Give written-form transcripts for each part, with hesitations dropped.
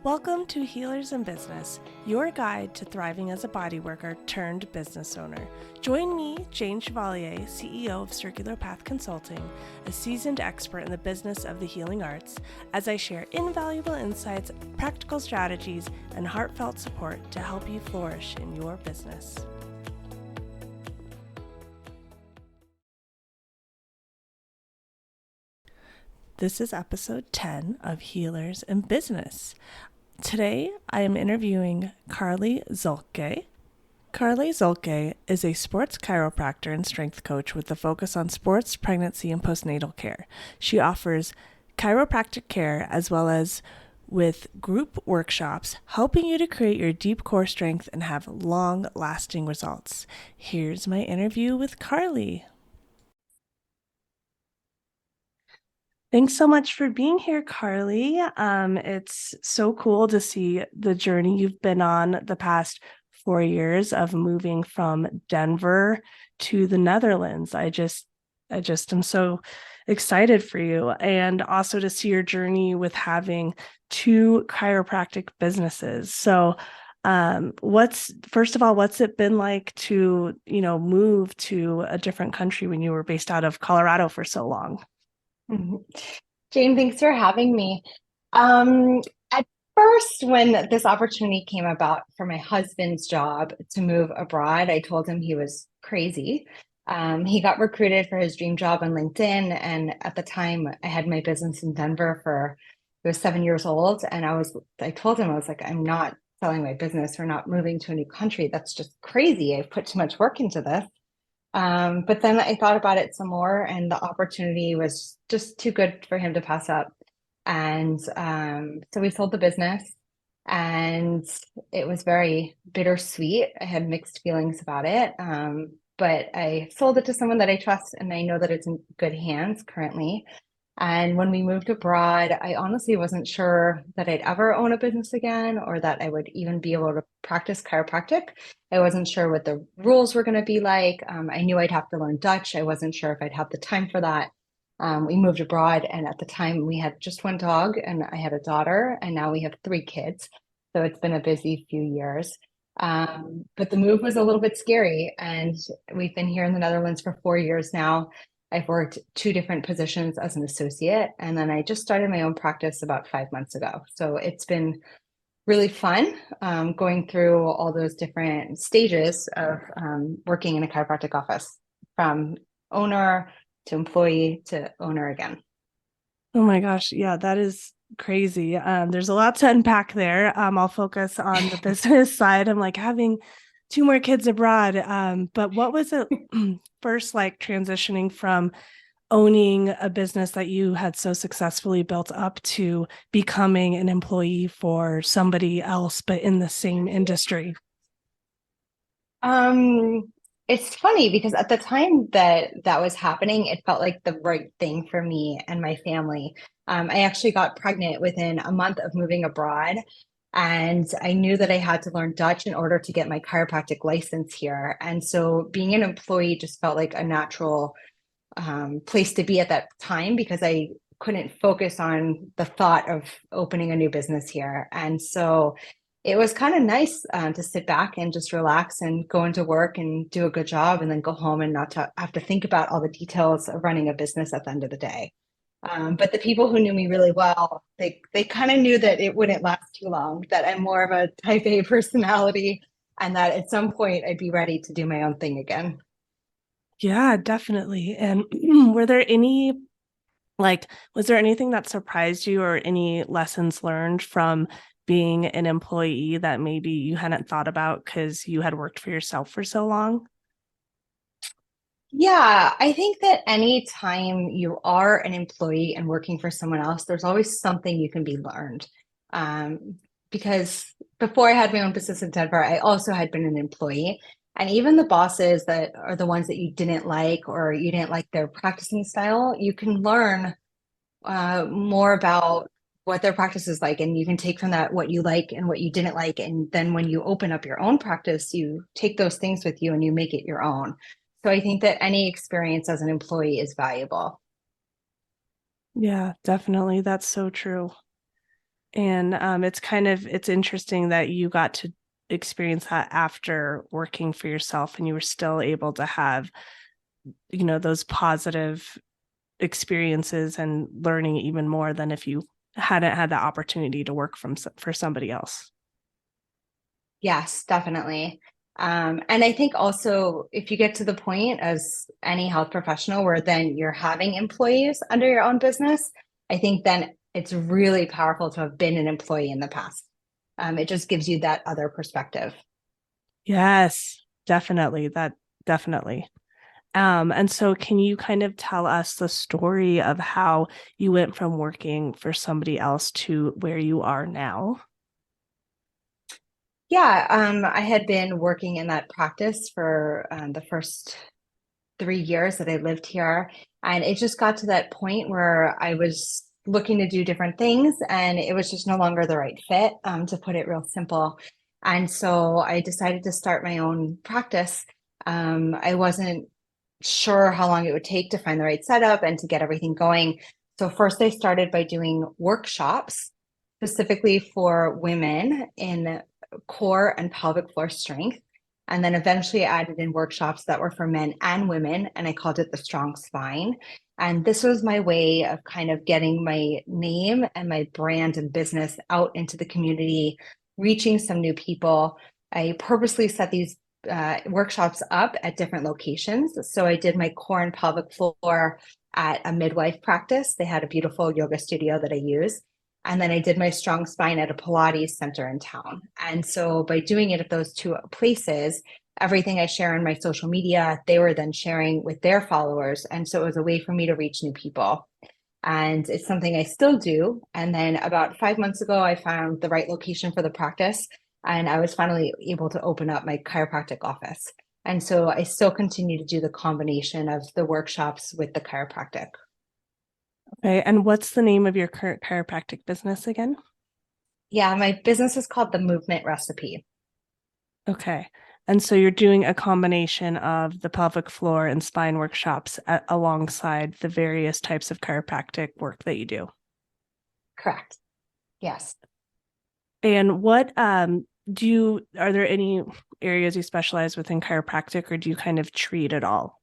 Welcome to Healers in Business, your guide to thriving as a bodyworker turned business owner. Join me, Jane Chevalier, CEO of Circular Path Consulting, a seasoned expert in the business of the healing arts, as I share invaluable insights, practical strategies, and heartfelt support to help you flourish in your business. This is episode 10 of Healers in Business. Today, I am interviewing Carly Zuehlke. Carly Zuehlke is a sports chiropractor and strength coach with a focus on sports, pregnancy, and postnatal care. She offers chiropractic care as well as with group workshops, helping you to create your deep core strength and have long-lasting results. Here's my interview with Carly. Thanks so much for being here, Carly. It's so cool to see the journey you've been on the past 4 years of moving from Denver to the Netherlands. I just am so excited for you, and also to see your journey with having 2 chiropractic businesses. So, what's it been like to, move to a different country when you were based out of Colorado for so long? Jane, thanks for having me. At first, when this opportunity came about for my husband's job to move abroad, I told him he was crazy. He got recruited for his dream job on LinkedIn, and at the time, I had my business in Denver it was 7 years old, and I told him, I was like, I'm not selling my business. We're not moving to a new country. That's just crazy. I've put too much work into this. But then I thought about it some more, and the opportunity was just too good for him to pass up. And so we sold the business, and it was very bittersweet. I had mixed feelings about it. But I sold it to someone that I trust, and I know that it's in good hands currently. And when we moved abroad, I honestly wasn't sure that I'd ever own a business again or that I would even be able to practice chiropractic. I wasn't sure what the rules were going to be like. I knew I'd have to learn Dutch. I wasn't sure if I'd have the time for that. We moved abroad, and at the time we had just 1 dog, and I had a daughter, and now we have 3 kids. So it's been a busy few years. But the move was a little bit scary, and we've been here in the Netherlands for 4 years now. I've worked 2 different positions as an associate, and then I just started my own practice about 5 months ago. So it's been really fun going through all those different stages of working in a chiropractic office, from owner to employee to owner again. Oh my gosh. Yeah, that is crazy. There's a lot to unpack there. I'll focus on the business side. I'm like having 2 more kids abroad. But what was it first like transitioning from owning a business that you had so successfully built up to becoming an employee for somebody else, but in the same industry? It's funny because at the time that that was happening, it felt like the right thing for me and my family. I actually got pregnant within a month of moving abroad, and I knew that I had to learn Dutch in order to get my chiropractic license here. And so being an employee just felt like a natural place to be at that time because I couldn't focus on the thought of opening a new business here. And so it was kind of nice to sit back and just relax and go into work and do a good job and then go home and not to have to think about all the details of running a business at the end of the day. But the people who knew me really well, they kind of knew that it wouldn't last too long, that I'm more of a type A personality, and that at some point I'd be ready to do my own thing again. Yeah, definitely. And was there anything that surprised you or any lessons learned from being an employee that maybe you hadn't thought about because you had worked for yourself for so long? Yeah, I think that anytime you are an employee and working for someone else, there's always something you can be learned. Um, because before I had my own business in Denver, I also had been an employee. And even the bosses that are the ones that you didn't like or you didn't like their practicing style, you can learn more about what their practice is like. And you can take from that what you like and what you didn't like. And then when you open up your own practice, you take those things with you and you make it your own. So I think that any experience as an employee is valuable. Yeah, definitely. That's so true. And it's interesting that you got to experience that after working for yourself and you were still able to have, those positive experiences and learning even more than if you hadn't had the opportunity to work for somebody else. Yes, definitely. And I think also if you get to the point as any health professional where then you're having employees under your own business, I think then it's really powerful to have been an employee in the past. It just gives you that other perspective. Yes, definitely. That definitely. And so can you kind of tell us the story of how you went from working for somebody else to where you are now? Yeah, I had been working in that practice for the first 3 years that I lived here. And it just got to that point where I was looking to do different things and it was just no longer the right fit, to put it real simple. And so I decided to start my own practice. I wasn't sure how long it would take to find the right setup and to get everything going. So first I started by doing workshops specifically for women in core and pelvic floor strength. And then eventually I added in workshops that were for men and women, and I called it the Strong Spine. And this was my way of kind of getting my name and my brand and business out into the community, reaching some new people. I purposely set these workshops up at different locations. So I did my core and pelvic floor at a midwife practice. They had a beautiful yoga studio that I use. And then I did my strong spine at a Pilates center in town. And so by doing it at those two places, everything I share on my social media, they were then sharing with their followers. And so it was a way for me to reach new people. And it's something I still do. And then about 5 months ago, I found the right location for the practice. And I was finally able to open up my chiropractic office. And so I still continue to do the combination of the workshops with the chiropractic. Okay. And what's the name of your current chiropractic business again? Yeah, my business is called The Movement Recipe. Okay. And so you're doing a combination of the pelvic floor and spine workshops alongside the various types of chiropractic work that you do. Correct. Yes. And are there any areas you specialize within chiropractic or do you kind of treat it all?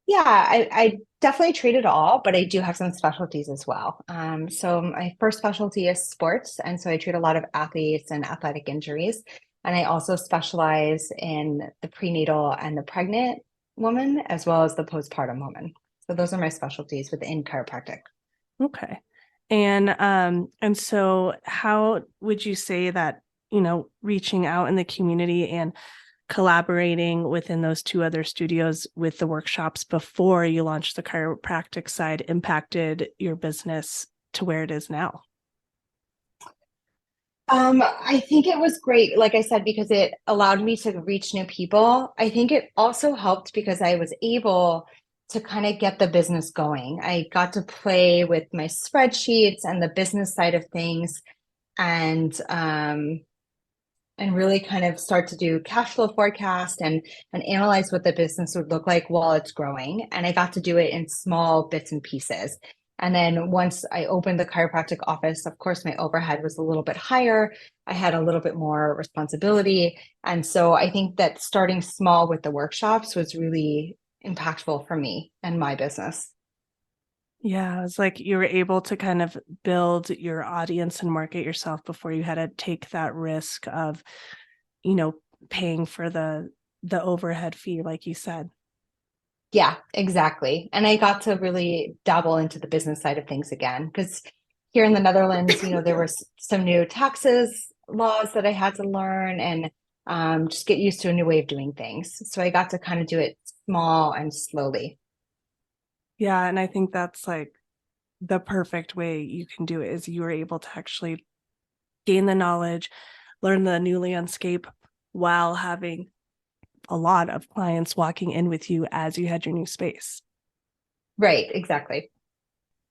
Yeah, I definitely treat it all, but I do have some specialties as well. So my first specialty is sports, and so I treat a lot of athletes and athletic injuries. And I also specialize in the prenatal and the pregnant woman, as well as the postpartum woman. So those are my specialties within chiropractic. Okay. And so how would you say that, reaching out in the community and collaborating within those two other studios with the workshops before you launched the chiropractic side impacted your business to where it is now? I think it was great, like I said, because it allowed me to reach new people. I think it also helped because I was able to kind of get the business going. I got to play with my spreadsheets and the business side of things and and really kind of start to do cash flow forecast and analyze what the business would look like while it's growing. And I got to do it in small bits and pieces. And then once I opened the chiropractic office, of course, my overhead was a little bit higher. I had a little bit more responsibility. And so I think that starting small with the workshops was really impactful for me and my business. Yeah, it's like you were able to kind of build your audience and market yourself before you had to take that risk of, you know, paying for the overhead fee, like you said. Yeah, exactly. And I got to really dabble into the business side of things again because here in the Netherlands, there were some new taxes laws that I had to learn and just get used to a new way of doing things. So I got to kind of do it small and slowly. Yeah, and I think that's like the perfect way you can do it is you were able to actually gain the knowledge, learn the new landscape while having a lot of clients walking in with you as you had your new space. Right, exactly.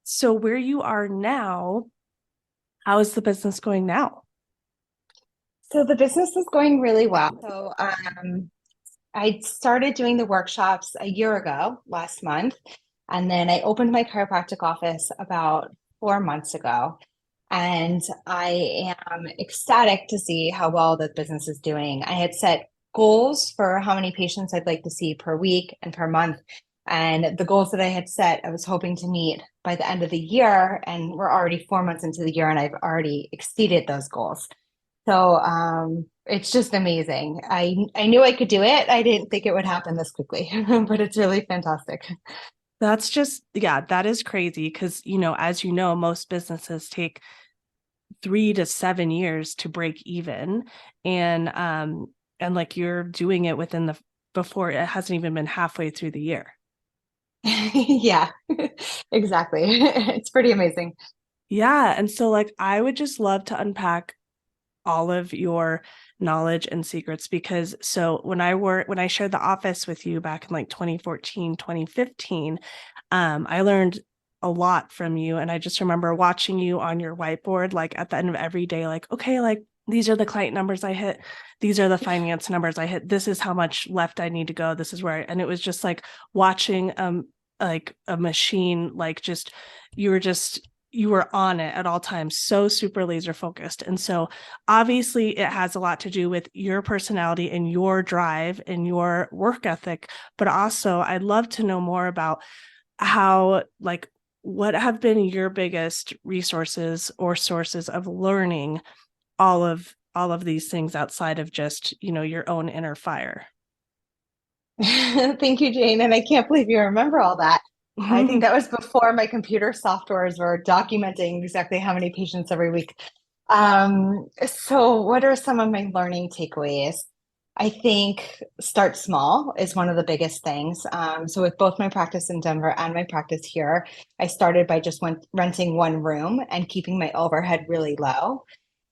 So where you are now, how is the business going now? So the business is going really well. So I started doing the workshops a year ago, last month, and then I opened my chiropractic office about 4 months ago. And I am ecstatic to see how well the business is doing. I had set goals for how many patients I'd like to see per week and per month. And the goals that I had set, I was hoping to meet by the end of the year. And we're already 4 months into the year, and I've already exceeded those goals. So it's just amazing. I knew I could do it. I didn't think it would happen this quickly, but it's really fantastic. That's just, yeah, that is crazy because, as you know, most businesses take 3 to 7 years to break even. And like you're doing it within the before it hasn't even been halfway through the year. Yeah, exactly. It's pretty amazing. Yeah. And so like I would just love to unpack all of your knowledge and secrets because so when I shared the office with you back in like 2014, 2015, I learned a lot from you. And I just remember watching you on your whiteboard, like at the end of every day, like, okay, like these are the client numbers I hit. These are the finance numbers I hit. This is how much left I need to go. This is where, and it was just watching like a machine, like you were on it at all times, so super laser focused. And so obviously it has a lot to do with your personality and your drive and your work ethic. But also I'd love to know more about how like what have been your biggest resources or sources of learning all of these things outside of just your own inner fire. Thank you, Jane. And I can't believe you remember all that. I think that was before my computer softwares were documenting exactly how many patients every week. So what are some of my learning takeaways? I think start small is one of the biggest things. So with both my practice in Denver and my practice here, I started by just renting one room and keeping my overhead really low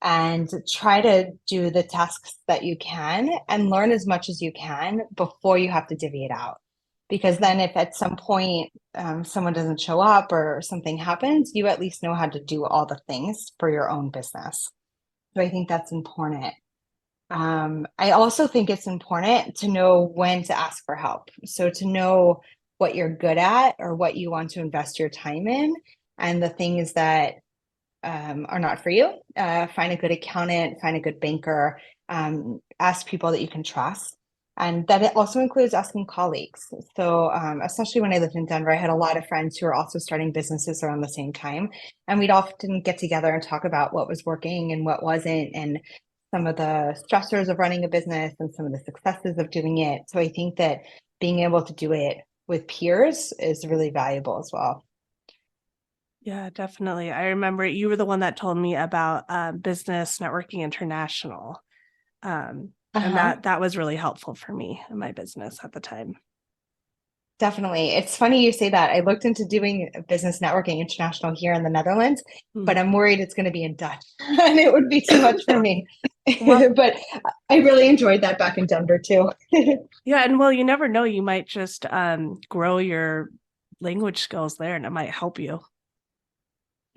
and try to do the tasks that you can and learn as much as you can before you have to divvy it out. Because then, if at some point someone doesn't show up or something happens, you at least know how to do all the things for your own business. So I think that's important. I also think it's important to know when to ask for help. So to know what you're good at or what you want to invest your time in, and the things that are not for you. Find a good accountant, find a good banker, ask people that you can trust. And that it also includes asking colleagues. So, especially when I lived in Denver, I had a lot of friends who were also starting businesses around the same time. And we'd often get together and talk about what was working and what wasn't, and some of the stressors of running a business and some of the successes of doing it. So, I think that being able to do it with peers is really valuable as well. Yeah, definitely. I remember you were the one that told me about Business Networking International. And Uh-huh. that was really helpful for me in my business at the time. Definitely. It's funny you say that. I looked into doing business networking international here in the Netherlands, Hmm. but I'm worried it's going to be in Dutch and it would be too much for me. Well, But I really enjoyed that back in Denver too. yeah, and well, you never know, you might just grow your language skills there and it might help you.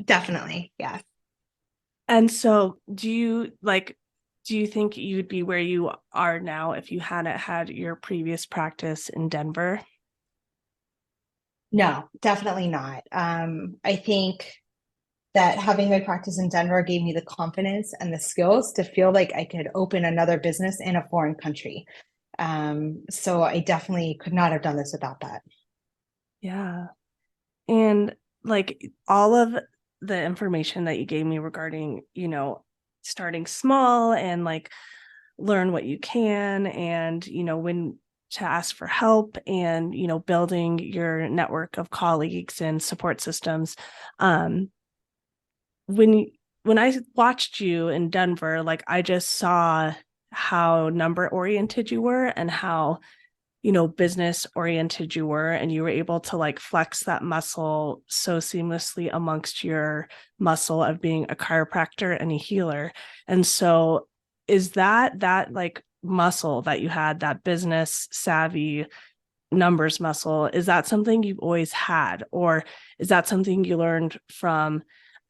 Definitely. Yes. And so, do you think you'd be where you are now if you hadn't had your previous practice in Denver? No, definitely not. I think that having my practice in Denver gave me the confidence and the skills to feel like I could open another business in a foreign country. So I definitely could not have done this without that. Yeah. And like all of the information that you gave me regarding, starting small and like learn what you can and, when to ask for help and, building your network of colleagues and support systems. Um, when when I watched you in Denver, like I just saw how number oriented you were and how business oriented you were, and you were able to like flex that muscle so seamlessly amongst your muscle of being a chiropractor and a healer. And so is that like muscle that you had, that business savvy numbers muscle, is that something you've always had, or is that something you learned from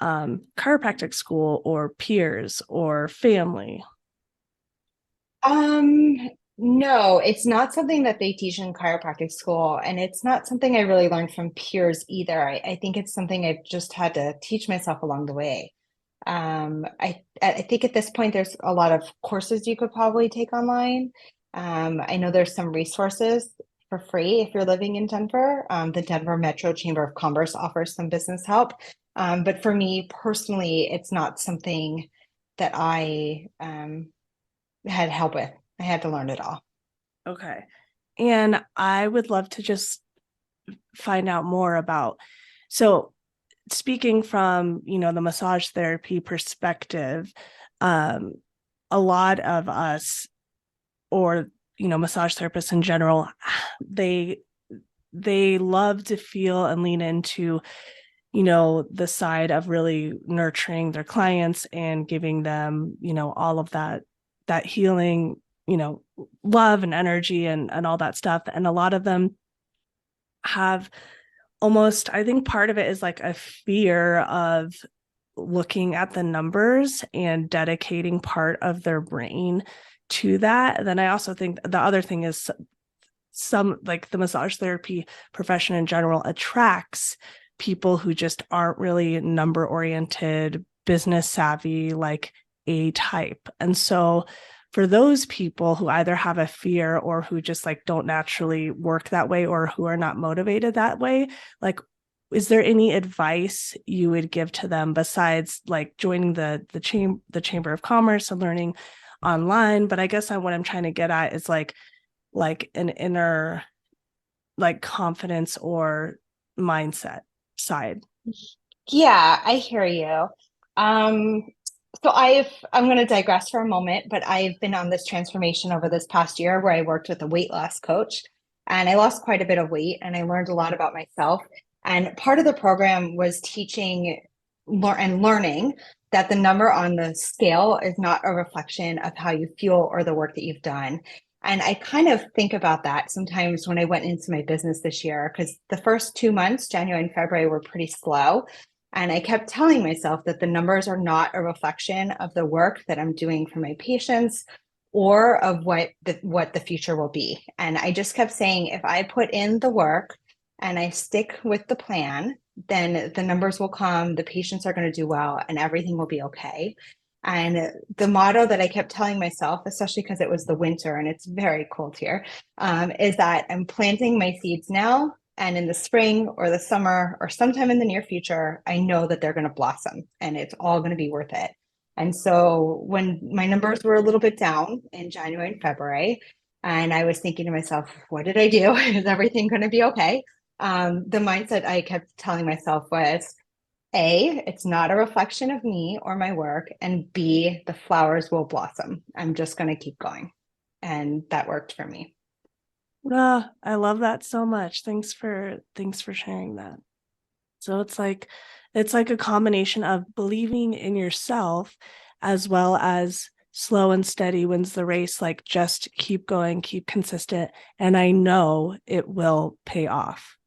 chiropractic school or peers or family? Um, no, it's not something that they teach in chiropractic school, and it's not something I really learned from peers either. I think it's something I've just had to teach myself along the way. I think at this point there's a lot of courses you could probably take online. I know there's some resources for free if you're living in Denver. The Denver Metro Chamber of Commerce offers some business help. But for me personally, it's not something that I had help with. I had to learn it all. Okay. And I would love to just find out more about, so speaking from, the massage therapy perspective, um, a lot of us, or, massage therapists in general, they they love to feel and lean into, the side of really nurturing their clients and giving them, all of that healing, love and energy and all that stuff. And a lot of them have almost, I think part of it is like a fear of looking at the numbers and dedicating part of their brain to that. And then I also think the other thing is some, like, the massage therapy profession in general attracts people who just aren't really number oriented, business savvy, like A type. And so for those people who either have a fear or who just like don't naturally work that way or who are not motivated that way, like, is there any advice you would give to them besides like joining the Chamber of Commerce and learning online? But I guess what I'm trying to get at is like an inner like confidence or mindset side. Yeah, I hear you. Um, I'm going to digress for a moment, but I've been on this transformation over this past year where I worked with a weight loss coach and I lost quite a bit of weight and I learned a lot about myself. And part of the program was teaching and learning that the number on the scale is not a reflection of how you feel or the work that you've done. And I kind of think about that sometimes when I went into my business this year, because the first 2 months, January and February, were pretty slow. And I kept telling myself that the numbers are not a reflection of the work that I'm doing for my patients or of what the future will be. And I just kept saying, if I put in the work and I stick with the plan, then the numbers will come, the patients are going to do well, and everything will be okay. And the motto that I kept telling myself, especially because it was the winter and it's very cold here, is that I'm planting my seeds now. And in the spring or the summer or sometime in the near future, I know that they're going to blossom and it's all going to be worth it. And so when my numbers were a little bit down in January and February, and I was thinking to myself, what did I do? Is everything going to be okay? The mindset I kept telling myself was, A, it's not a reflection of me or my work, and B, the flowers will blossom. I'm just going to keep going. And that worked for me. I love that so much. Thanks for sharing that. So it's like a combination of believing in yourself as well as slow and steady wins the race. Like, just keep going, keep consistent, and I know it will pay off.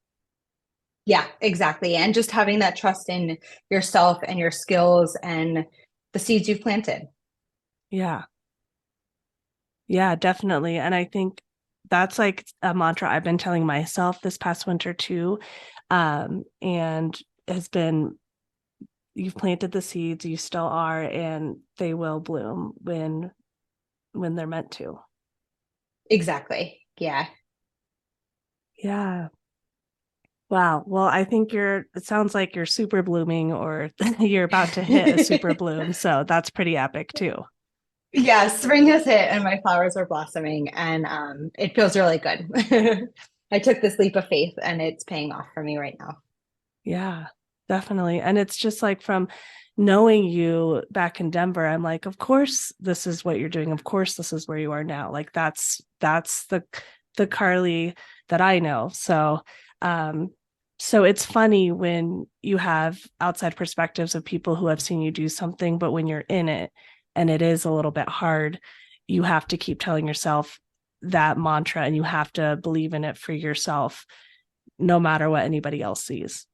Yeah, exactly. And just having that trust in yourself and your skills and the seeds you've planted. Yeah. Yeah, definitely. And I think that's like a mantra I've been telling myself this past winter too. And has been, you've planted the seeds, you still are, and they will bloom when they're meant to. Exactly. Yeah. Yeah. Wow. Well, I think it sounds like you're super blooming, or you're about to hit a super bloom. So that's pretty epic too. Yeah, spring has hit and my flowers are blossoming and it feels really good. I took this leap of faith and it's paying off for me right now. Yeah, definitely. And it's just like from knowing you back in Denver, I'm like, of course this is what you're doing. Of course this is where you are now. Like that's the Carly that I know. Um so it's funny when you have outside perspectives of people who have seen you do something, but when you're in it and it is a little bit hard, you have to keep telling yourself that mantra and you have to believe in it for yourself, no matter what anybody else sees.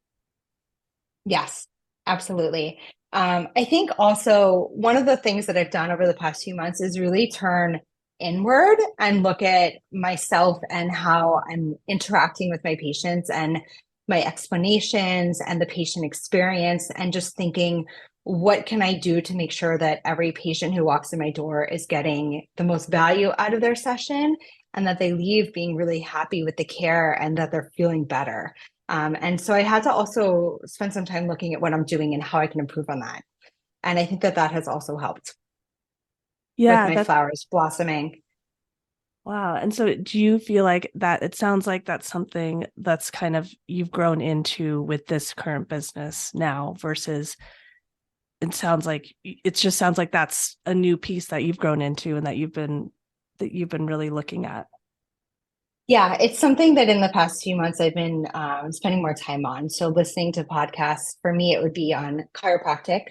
Yes, absolutely. I think also one of the things that I've done over the past few months is really turn inward and look at myself and how I'm interacting with my patients and my explanations and the patient experience, and just thinking, what can I do to make sure that every patient who walks in my door is getting the most value out of their session and that they leave being really happy with the care and that they're feeling better. And so I had to also spend some time looking at what I'm doing and how I can improve on that. And I think that that has also helped with Yeah, my that's flowers blossoming. wow. And so do you feel like that it sounds like that's something that's kind of you've grown into with this current business now versus it just sounds like that's a new piece that you've grown into and that you've been really looking at. Yeah, it's something that in the past few months I've been spending more time on. So listening to podcasts, for me, it would be on chiropractic.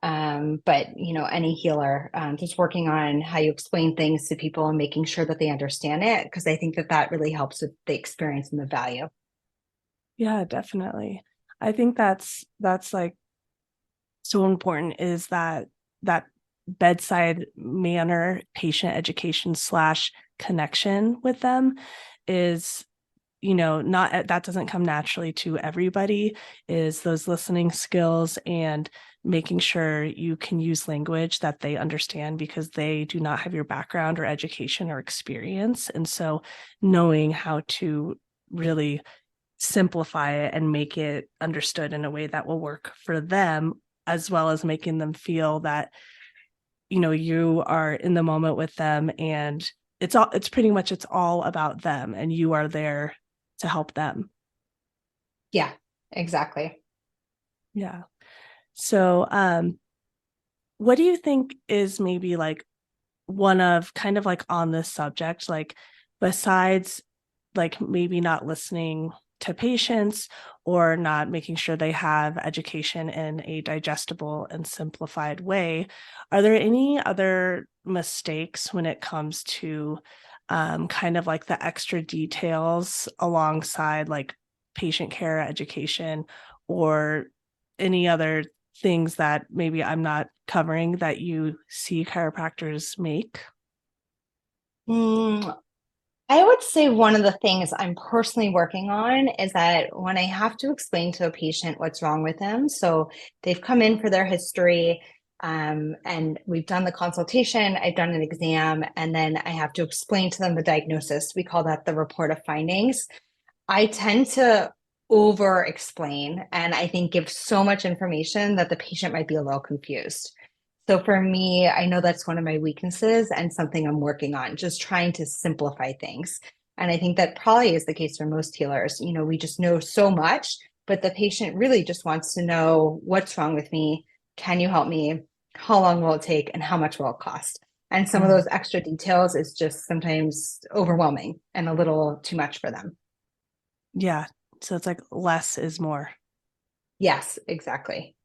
But any healer, just working on how you explain things to people and making sure that they understand it, because I think that that really helps with the experience and the value. Yeah, definitely. I think that's like so important is that bedside manner, patient education slash connection with them is not that doesn't come naturally to everybody is those listening skills and making sure you can use language that they understand because they do not have your background or education or experience. And so knowing how to really simplify it and make it understood in a way that will work for them, as well as making them feel that, you are in the moment with them and it's all about them and you are there to help them. Yeah, exactly. Yeah. So, what do you think is maybe like one of kind of like on this subject, like besides like maybe not listening to patients or not making sure they have education in a digestible and simplified way, are there any other mistakes when it comes to kind of like the extra details alongside like patient care education or any other things that maybe I'm not covering that you see chiropractors make? Mm, I would say one of the things I'm personally working on is that when I have to explain to a patient what's wrong with them, so they've come in for their history, and we've done the consultation, I've done an exam, and then I have to explain to them the diagnosis. We call that the report of findings. I tend to over explain and I think give so much information that the patient might be a little confused. So for me, I know that's one of my weaknesses and something I'm working on, just trying to simplify things. And I think that probably is the case for most healers. We just know so much, but the patient really just wants to know what's wrong with me. Can you help me? How long will it take? And how much will it cost? And some of Mhm. those extra details is just sometimes overwhelming and a little too much for them. Yeah. So it's like less is more. Yes, exactly.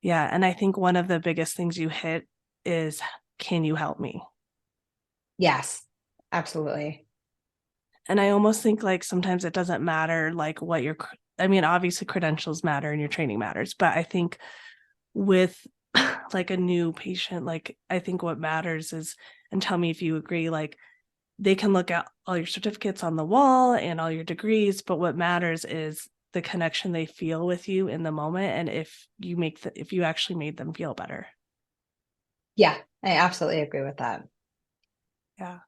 Yeah. And I think one of the biggest things you hit is, can you help me? Yes, absolutely. And I almost think like sometimes it doesn't matter like I mean, obviously credentials matter and your training matters, but I think with like a new patient, like I think what matters is, and tell me if you agree, like they can look at all your certificates on the wall and all your degrees, but what matters is the connection they feel with you in the moment and if you actually made them feel better. Yeah, I absolutely agree with that. Yeah.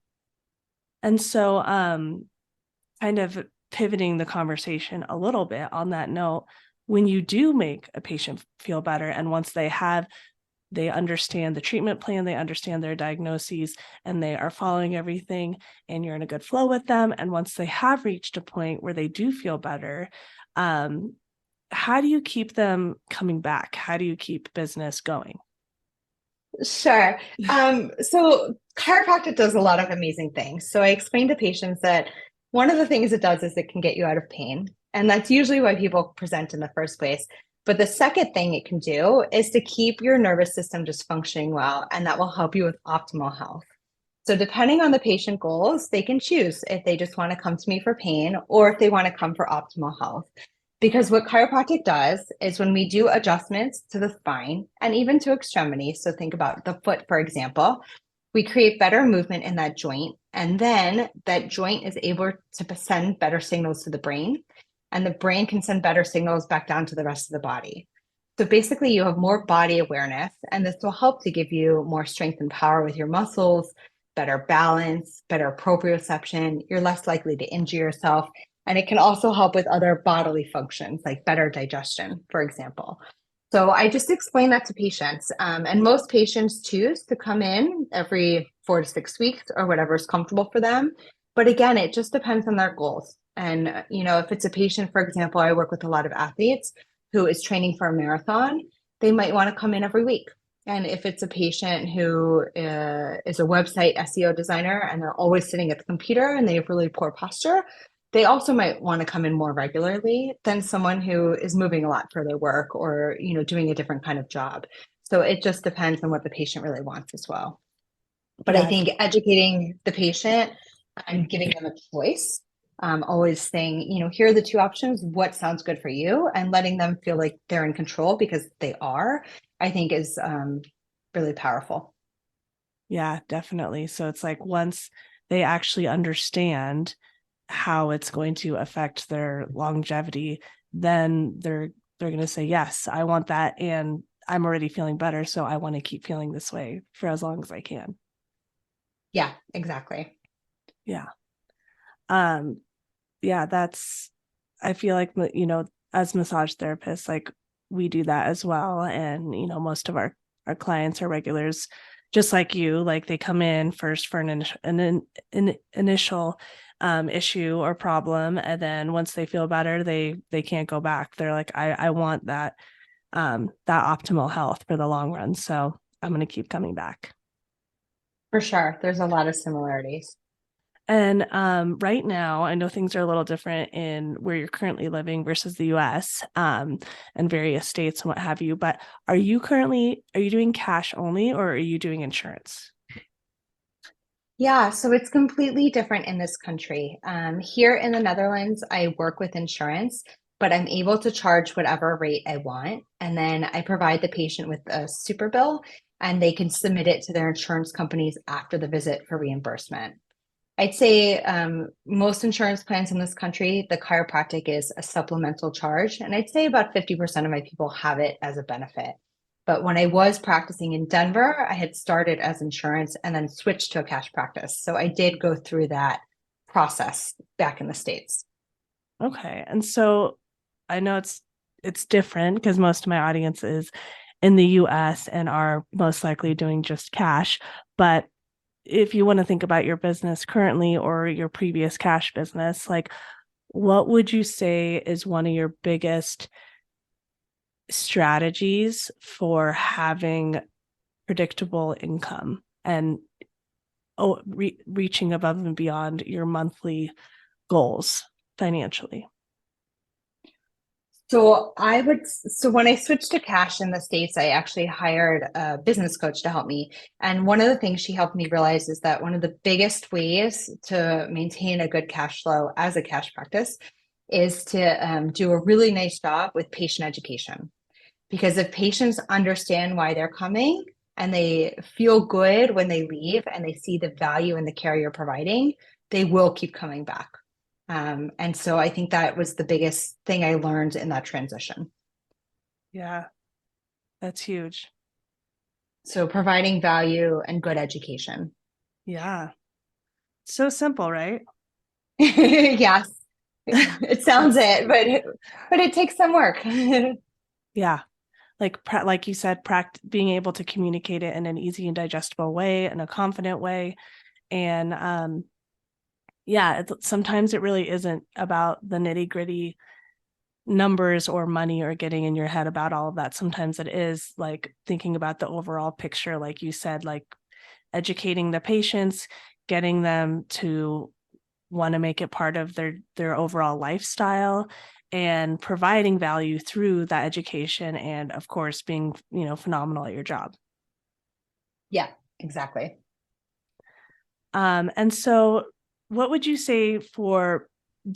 And so kind of pivoting the conversation a little bit on that note, when you do make a patient feel better and once they understand the treatment plan, they understand their diagnoses, and they are following everything, and you're in a good flow with them. And once they have reached a point where they do feel better, um, how do you keep them coming back? How do you keep business going? Sure. So chiropractic does a lot of amazing things. So I explain to patients that one of the things it does is it can get you out of pain. And that's usually why people present in the first place. But the second thing it can do is to keep your nervous system just functioning well, and that will help you with optimal health. So depending on the patient goals, they can choose if they just want to come to me for pain or if they want to come for optimal health. Because what chiropractic does is when we do adjustments to the spine and even to extremities, so think about the foot, for example, we create better movement in that joint. And then that joint is able to send better signals to the brain. and the brain can send better signals back down to the rest of the body. So basically, you have more body awareness, and this will help to give you more strength and power with your muscles, better balance, better proprioception. You're less likely to injure yourself. And it can also help with other bodily functions like better digestion, for example. So I just explain that to patients. And most patients choose to come in every 4 to 6 weeks or whatever is comfortable for them. But again, it just depends on their goals. And, if it's a patient, for example, I work with a lot of athletes who is training for a marathon, they might want to come in every week. And if it's a patient who is a website SEO designer and they're always sitting at the computer and they have really poor posture, they also might want to come in more regularly than someone who is moving a lot for their work or, doing a different kind of job. So it just depends on what the patient really wants as well. But I Yeah, think educating the patient and giving them a choice, always saying, here are the two options, what sounds good for you, and letting them feel like they're in control because they are, I think is really powerful. yeah, definitely. So it's like once they actually understand how it's going to affect their longevity, then they're going to say, yes, I want that. And I'm already feeling better. So I want to keep feeling this way for as long as I can. Yeah, exactly. Yeah. Um, yeah, I feel like, as massage therapists, like we do that as well. And, most of our clients are regulars, just like you, like they come in first for an initial issue or problem. And then once they feel better, they can't go back. They're like, I want that optimal health for the long run. So I'm going to keep coming back. For sure. There's a lot of similarities. And right now, I know things are a little different in where you're currently living versus the US, and various states and what have you. But are you doing cash only or are you doing insurance? Yeah, so it's completely different in this country. Here in the Netherlands, I work with insurance, but I'm able to charge whatever rate I want. And then I provide the patient with a super bill, and they can submit it to their insurance companies after the visit for reimbursement. I'd say most insurance plans in this country, the chiropractic is a supplemental charge. And I'd say about 50% of my people have it as a benefit. But when I was practicing in Denver, I had started as insurance and then switched to a cash practice. So I did go through that process back in the States. Okay. And so I know it's different because most of my audience is in the US and are most likely doing just cash. But if you want to think about your business currently or your previous cash business, like what would you say is one of your biggest strategies for having predictable income and reaching above and beyond your monthly goals financially? So when I switched to cash in the States, I actually hired a business coach to help me. And one of the things she helped me realize is that one of the biggest ways to maintain a good cash flow as a cash practice is to do a really nice job with patient education. Because if patients understand why they're coming and they feel good when they leave and they see the value in the care you're providing, they will keep coming back. And so I think that was the biggest thing I learned in that transition. Yeah, that's huge. So providing value and good education. Yeah. So simple, right? Yes, it sounds it, but it takes some work. Yeah. Like you said, being able to communicate it in an easy and digestible way and a confident way. And yeah, sometimes it really isn't about the nitty gritty numbers or money or getting in your head about all of that. Sometimes it is like thinking about the overall picture, like you said, like educating the patients, getting them to want to make it part of their overall lifestyle and providing value through that education and of course being, phenomenal at your job. Yeah, exactly. And so what would you say do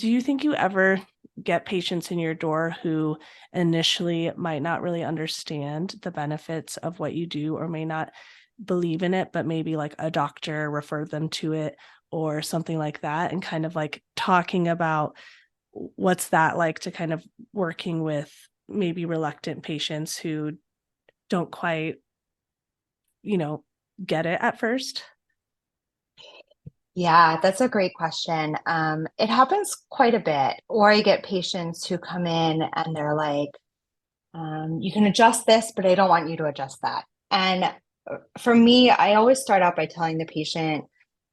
you think you ever get patients in your door who initially might not really understand the benefits of what you do or may not believe in it, but maybe like a doctor referred them to it or something like that, and kind of like talking about what's that like to kind of working with maybe reluctant patients who don't quite, you know, get it at first? Yeah, that's a great question. It happens quite a bit. Or I get patients who come in and they're like, you can adjust this, but I don't want you to adjust that. And for me, I always start out by telling the patient,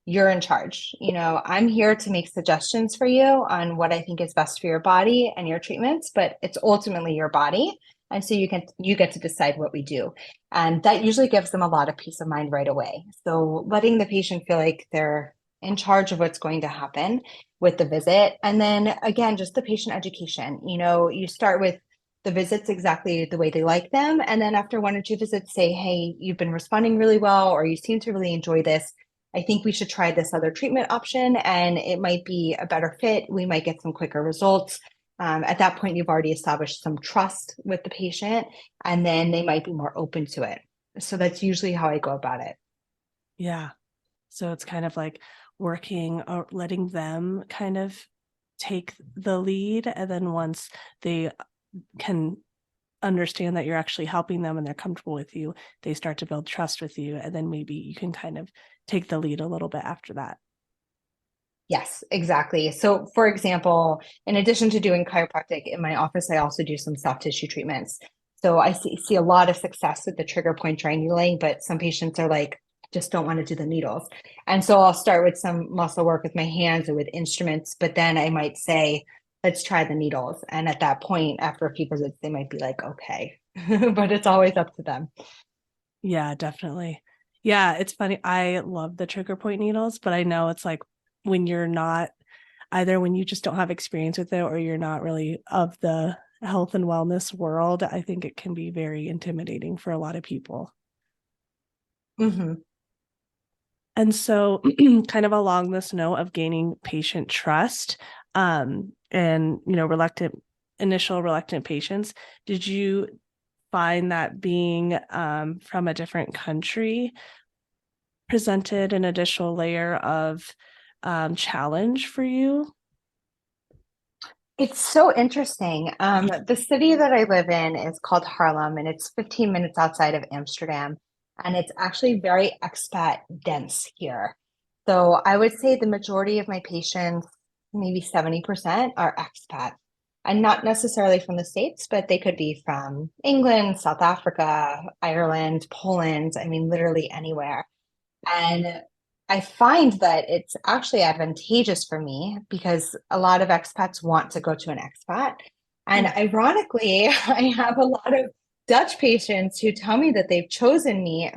you're in charge. I'm here to make suggestions for you on what I think is best for your body and your treatments, but it's ultimately your body. And so you get to decide what we do. And that usually gives them a lot of peace of mind right away. So letting the patient feel like they're in charge of what's going to happen with the visit. And then again, just the patient education. You start with the visits exactly the way they like them. And then after one or two visits, say, hey, you've been responding really well, or you seem to really enjoy this. I think we should try this other treatment option, and it might be a better fit. We might get some quicker results. At that point, you've already established some trust with the patient, and then they might be more open to it. So that's usually how I go about it. Yeah. So it's kind of like working or letting them kind of take the lead. And then once they can understand that you're actually helping them and they're comfortable with you, they start to build trust with you. And then maybe you can kind of take the lead a little bit after that. Yes, exactly. So, for example, in addition to doing chiropractic in my office, I also do some soft tissue treatments. So I see a lot of success with the trigger point triangulating, but some patients are like, just don't want to do the needles. And so I'll start with some muscle work with my hands or with instruments, but then I might say, let's try the needles. And at that point, after a few visits, they might be like, okay, but it's always up to them. Yeah, definitely. Yeah, it's funny. I love the trigger point needles, but I know it's like when you're not either when you just don't have experience with it or you're not really of the health and wellness world, I think it can be very intimidating for a lot of people. Hmm. And so, kind of along this note of gaining patient trust, and initial reluctant patients, did you find that being from a different country presented an additional layer of challenge for you? It's so interesting. The city that I live in is called Harlem, and it's 15 minutes outside of Amsterdam. And it's actually very expat dense here. So I would say the majority of my patients, maybe 70%, are expat. And not necessarily from the States, but they could be from England, South Africa, Ireland, Poland. I mean, literally anywhere. And I find that it's actually advantageous for me because a lot of expats want to go to an expat. And Hmm. ironically, I have a lot of Dutch patients who tell me that they've chosen me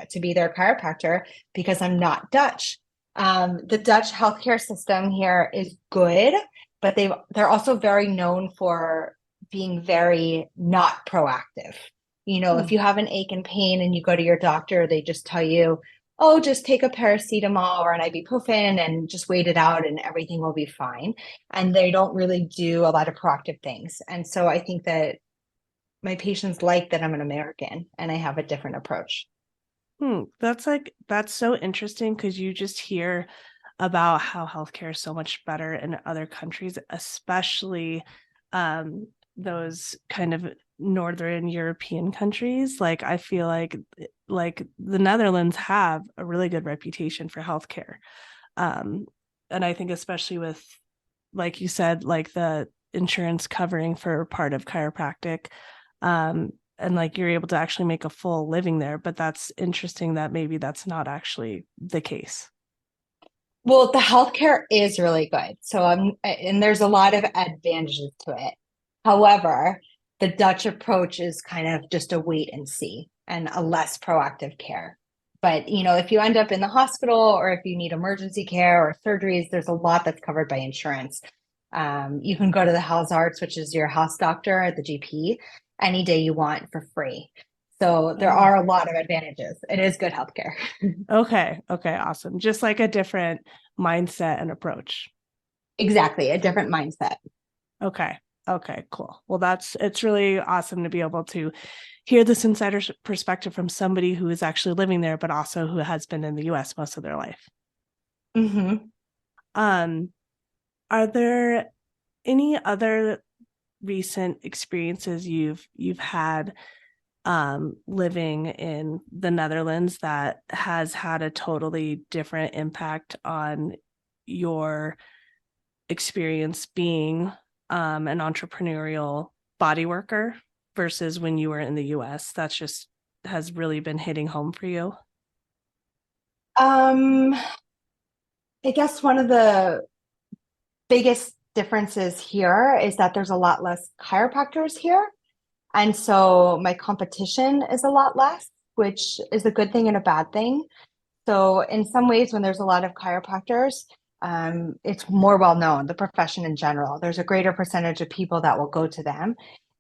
to be their chiropractor because I'm not Dutch. The Dutch healthcare system here is good, but they're also very known for being very not proactive. Hmm. If you have an ache and pain and you go to your doctor, they just tell you, oh, just take a paracetamol or an ibuprofen and just wait it out and everything will be fine. And they don't really do a lot of proactive things. And so I think that my patients like that I'm an American and I have a different approach. That's so interesting because you just hear about how healthcare is so much better in other countries, especially those kind of northern European countries. Like I feel like the Netherlands have a really good reputation for healthcare. Um, and I think especially with, like you said, like the insurance covering for part of chiropractic, and like you're able to actually make a full living there. But that's interesting that maybe that's not actually the case. Well, the healthcare is really good. And there's a lot of advantages to it. However, the Dutch approach is kind of just a wait and see and a less proactive care. But, if you end up in the hospital or if you need emergency care or surgeries, there's a lot that's covered by insurance. You can go to the house arts, which is your house doctor at the GP, any day you want for free. So there Oh, are a lot of advantages. It is good healthcare. okay. Okay. Awesome. Just like a different mindset and approach. Exactly, a different mindset. Okay. Okay, cool. Well, it's really awesome to be able to hear this insider perspective from somebody who is actually living there, but also who has been in the US most of their life. Hmm. Um, are there any other recent experiences you've had living in the Netherlands that has had a totally different impact on your experience being an entrepreneurial body worker versus when you were in the US? That's just has really been hitting home for you. Um, I guess one of the biggest differences here is that there's a lot less chiropractors here. And so my competition is a lot less, which is a good thing and a bad thing. So in some ways, when there's a lot of chiropractors, it's more well known, the profession in general. There's a greater percentage of people that will go to them.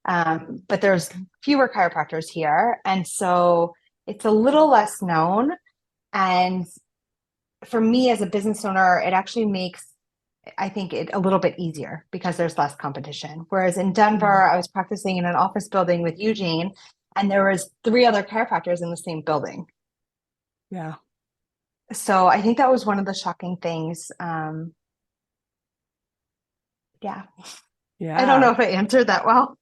But there's fewer chiropractors here. And so it's a little less known. And for me as a business owner, it actually makes, I think, it a little bit easier because there's less competition. Whereas in Denver, I was practicing in an office building with Eugene, and there was 3 other chiropractors in the same building. Yeah. So I think that was one of the shocking things. Yeah, I don't Yeah. know if I answered that well.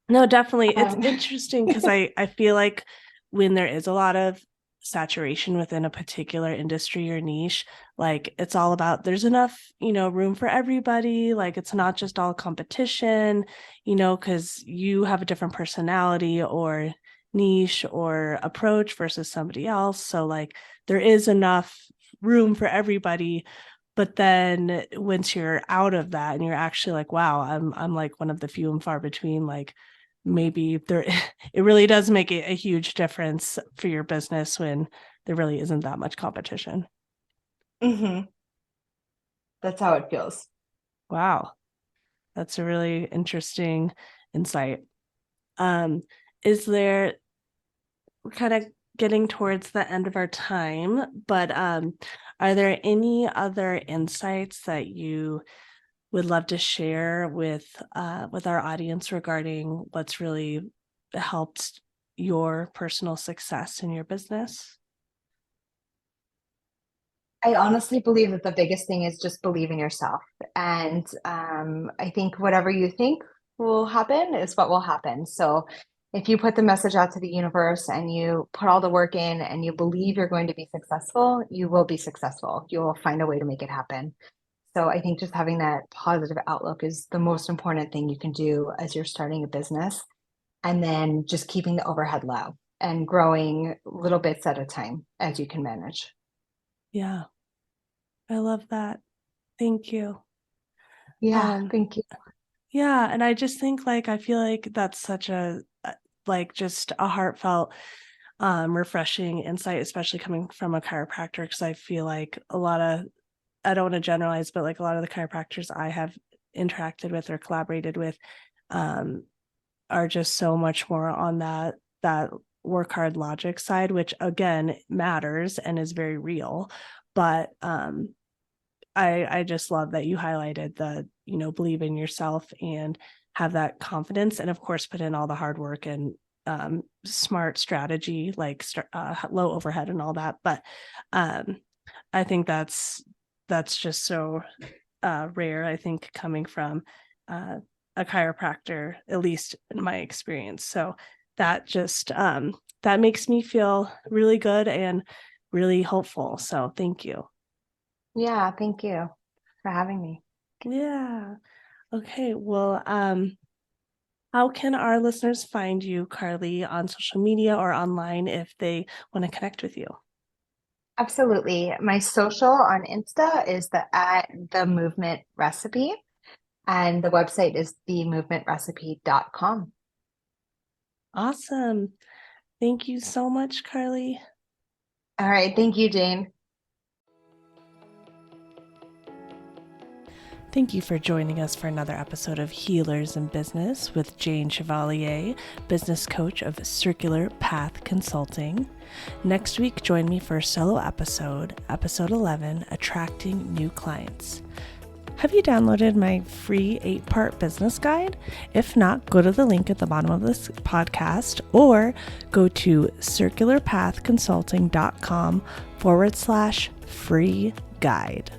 No, definitely. It's Um, interesting because I feel like when there is a lot of saturation within a particular industry or niche, like it's all about there's enough, room for everybody. Like it's not just all competition, because you have a different personality or niche or approach versus somebody else. So like there is enough room for everybody. But then once you're out of that and you're actually like, wow, I'm like one of the few and far between, like maybe there it really does make a huge difference for your business when there really isn't that much competition. mhm, that's how it feels. Wow, that's a really interesting insight. um is there We're kind of getting towards the end of our time, but are there any other insights that you would love to share with our audience regarding what's really helped your personal success in your business? I honestly believe that the biggest thing is just believe in yourself. And I think whatever you think will happen is what will happen. So if you put the message out to the universe and you put all the work in and you believe you're going to be successful, you will be successful. You will find a way to make it happen. So I think just having that positive outlook is the most important thing you can do as you're starting a business. And then just keeping the overhead low and growing little bits at a time as you can manage. Yeah, I love that. Thank you. Yeah, Um, thank you. yeah, and I just think like I feel like that's such like just a heartfelt refreshing insight, especially coming from a chiropractor, because I feel like I don't want to generalize, but like a lot of the chiropractors I have interacted with or collaborated with um are just so much more on that work hard logic side, which again matters and is very real. But I just love that you highlighted the, believe in yourself and have that confidence, and of course put in all the hard work and smart strategy, like low overhead and all that. But um I think that's just so rare, I think, coming from uh, a chiropractor, at least in my experience. So that just that makes me feel really good and really hopeful. So thank you. Yeah, thank you for having me. Yeah. Okay. Well, how can our listeners find you, Carly, on social media or online if they want to connect with you? Absolutely. My social on Insta is the at the movement recipe, and the website is themovementrecipe.com. Awesome. Thank you so much, Carly. All right. Thank you, Jane. Thank you for joining us for another episode of Healers in Business with Jane Chevalier, business coach of Circular Path Consulting. Next week, join me for a solo episode, episode 11, Attracting New Clients. Have you downloaded my free 8-part business guide? If not, go to the link at the bottom of this podcast or go to circularpathconsulting.com/free guide.